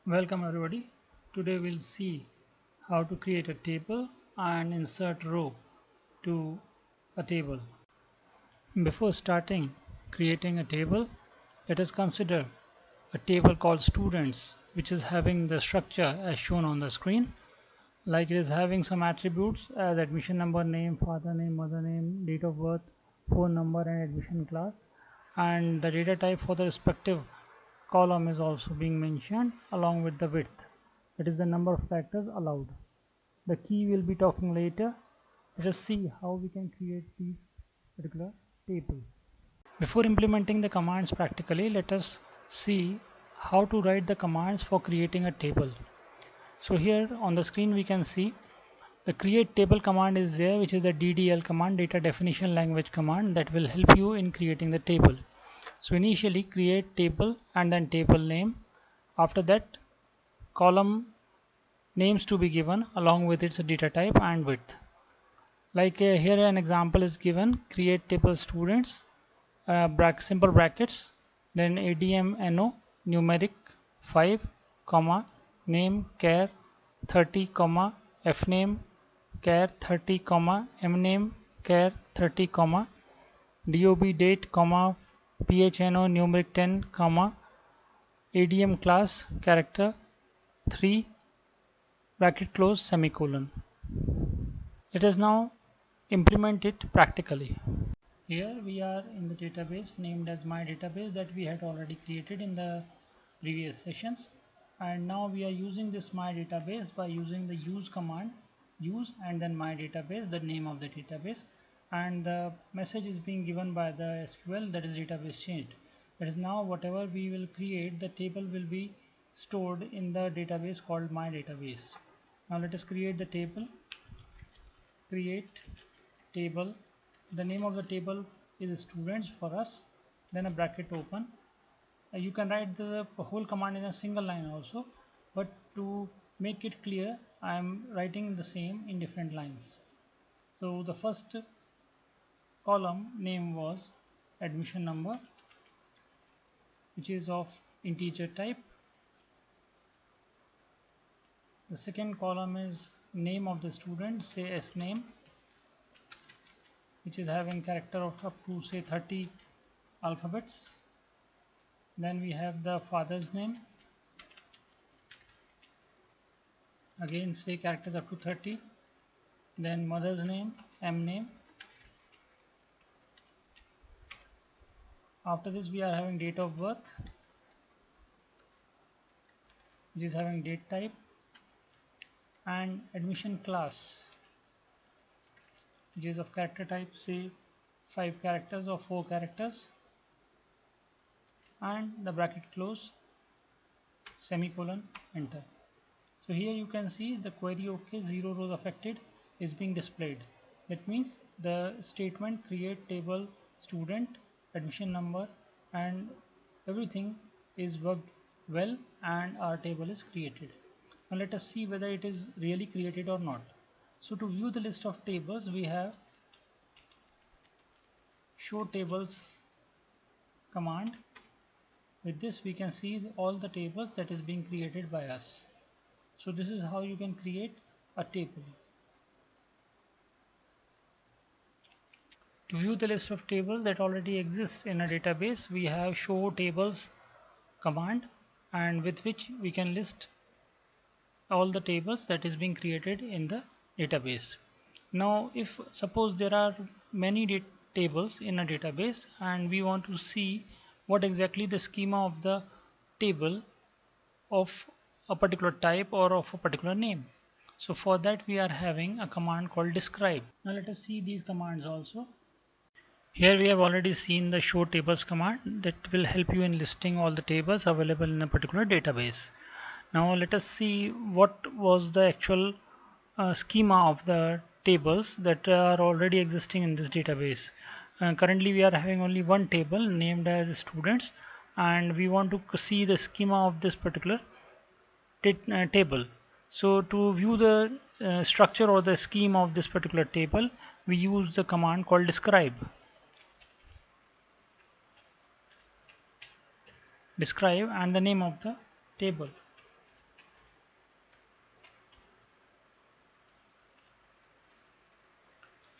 Welcome everybody. Today we'll see how to create a table and insert row to a table. Before starting creating a table, let us consider a table called students, which is having the structure as shown on the screen. Like it is having some attributes as admission number, name, father name, mother name, date of birth, phone number and admission class, and the data type for the respective column is also being mentioned along with the width, that is the number of characters allowed. The key will be talking later. Let us see how we can create these particular tables. Before implementing the commands practically, let us see how to write the commands for creating a table. So here on the screen we can see the create table command is there, which is the DDL command, data definition language command, that will help you in creating the table. So initially create table and then table name. After that, column names to be given along with its data type and width. Like here an example is given, create table students, simple brackets, then ADM numeric 5 comma name char 30 comma fname char 30 comma mname char 30 comma dob date comma phno numeric 10 comma ADM class character 3 bracket close semicolon. Let us now implement it practically. Here we are in the database named as my database that we had already created in the previous sessions, and now we are using this my database by using the use command, use and then my database, the name of the database, and the message is being given by the SQL, that is database changed. That is, now whatever we will create, the table will be stored in the database called my database. Now let us create the table. Create table, the name of the table is students for us, then a bracket open. You can write the whole command in a single line also, but to make it clear I am writing the same in different lines. So the first column name was admission number, which is of integer type. The second column is name of the student, say S name, which is having character of up to say 30 alphabets. Then we have the father's name, again say characters up to 30. Then mother's name, M name. After this we are having date of birth, which is having date type, and admission class, which is of character type say 5 characters or 4 characters, and the bracket close, semicolon, enter. So here you can see the query OK, 0 rows affected is being displayed. That means the statement create table student, admission number and everything is worked well and our table is created. Now let us see whether it is really created or not. So to view the list of tables, we have show tables command. With this we can see all the tables that is being created by us. So this is how you can create a table. To view the list of tables that already exist in a database, we have show tables command, and with which we can list all the tables that is being created in the database. Now if suppose there are many tables in a database and we want to see what exactly the schema of the table of a particular type or of a particular name. So for that we are having a command called describe. Now let us see these commands also. Here we have already seen the show tables command that will help you in listing all the tables available in a particular database. Now let us see what was the actual schema of the tables that are already existing in this database. Currently we are having only one table named as students, and we want to see the schema of this particular table. So to view the structure or the scheme of this particular table, we use the command called describe. Describe and the name of the table.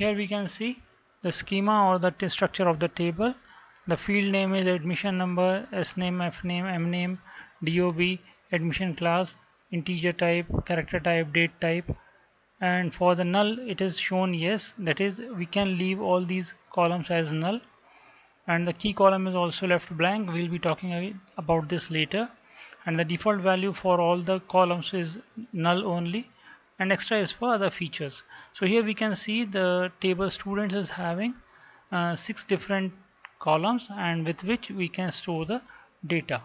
Here we can see the schema or the structure of the table. The field name is admission number, S name, F name, M name, DOB, admission class, integer type, character type, date type, and for the null it is shown yes, that is we can leave all these columns as null, and the key column is also left blank. We'll be talking about this later. And the default value for all the columns is null only, and extra is for other features. So here we can see the table students is having 6 different columns, and with which we can store the data.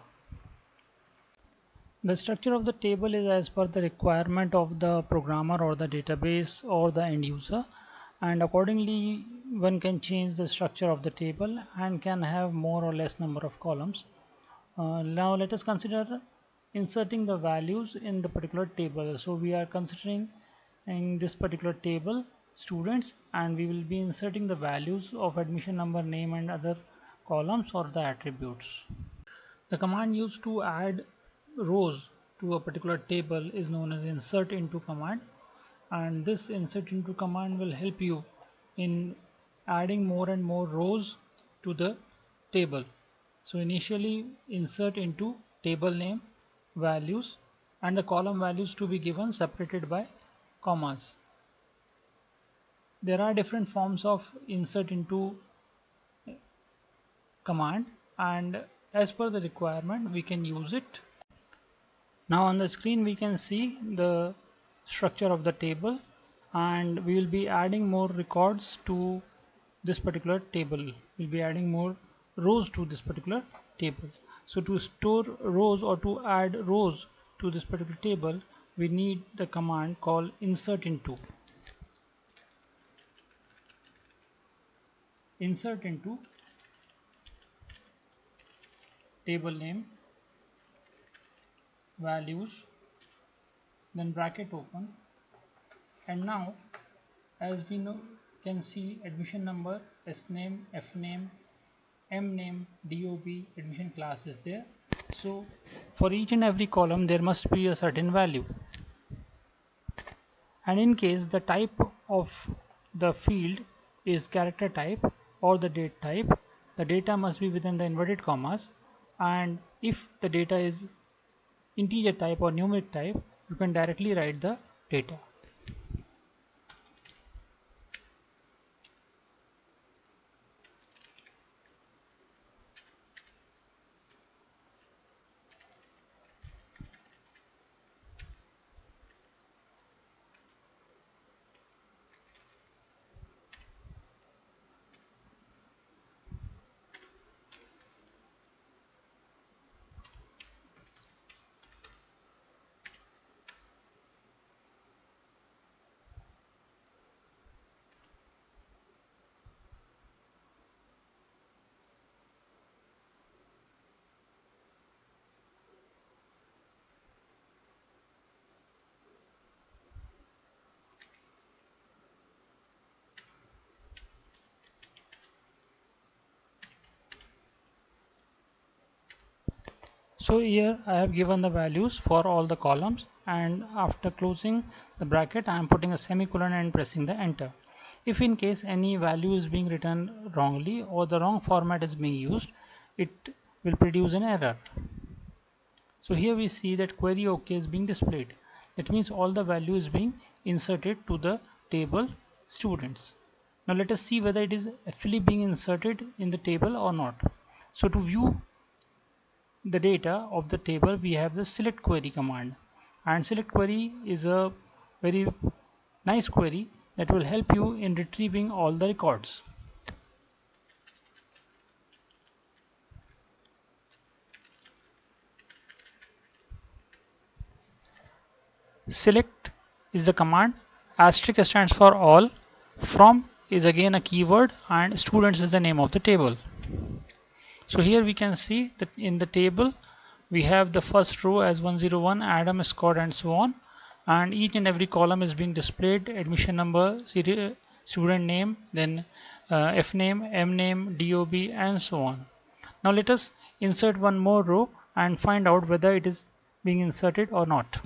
The structure of the table is as per the requirement of the programmer or the database or the end user, and accordingly one can change the structure of the table and can have more or less number of columns. Now let us consider inserting the values in the particular table. So we are considering in this particular table students, and we will be inserting the values of admission number, name, and other columns or the attributes. The command used to add rows to a particular table is known as insert into command, and this insert into command will help you in adding more and more rows to the table. So initially insert into table name, values, and the column values to be given separated by commas. There are different forms of insert into command, and as per the requirement we can use it. Now on the screen we can see the structure of the table, and we will be adding more records to this particular table. We'll be adding more rows to this particular table. So to store rows or to add rows to this particular table, we need the command called insert into. Insert into table name, values, then bracket open, and now as we can see admission number, S name, F name, M name, DOB, admission class is there. So for each and every column there must be a certain value, and in case the type of the field is character type or the date type, the data must be within the inverted commas, and if the data is integer type or numeric type, you can directly write the data. So here I have given the values for all the columns, and after closing the bracket I am putting a semicolon and pressing the enter. If in case any value is being written wrongly or the wrong format is being used, it will produce an error. So here we see that query OK is being displayed. That means all the value is being inserted to the table students. Now let us see whether it is actually being inserted in the table or not. So to view the data of the table, we have the select query command, and select query is a very nice query that will help you in retrieving all the records. Select is the command, asterisk stands for all, from is again a keyword, and students is the name of the table. So here we can see that in the table we have the first row as 101, Adam, Scott, and so on, and each and every column is being displayed, admission number, student name, then F name, M name, DOB, and so on. Now let us insert one more row and find out whether it is being inserted or not.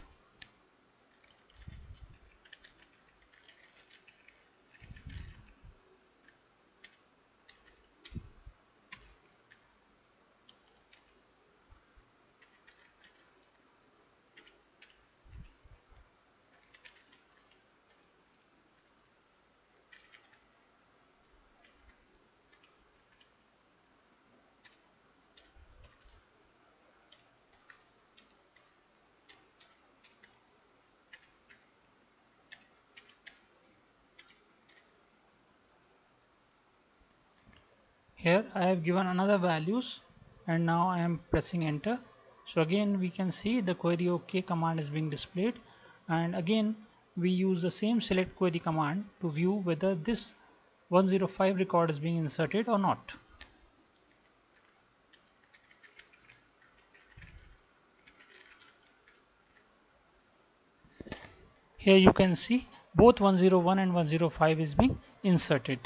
Here I have given another values and now I am pressing enter. So again we can see the query OK command is being displayed, and again we use the same select query command to view whether this 105 record is being inserted or not. Here you can see both 101 and 105 is being inserted.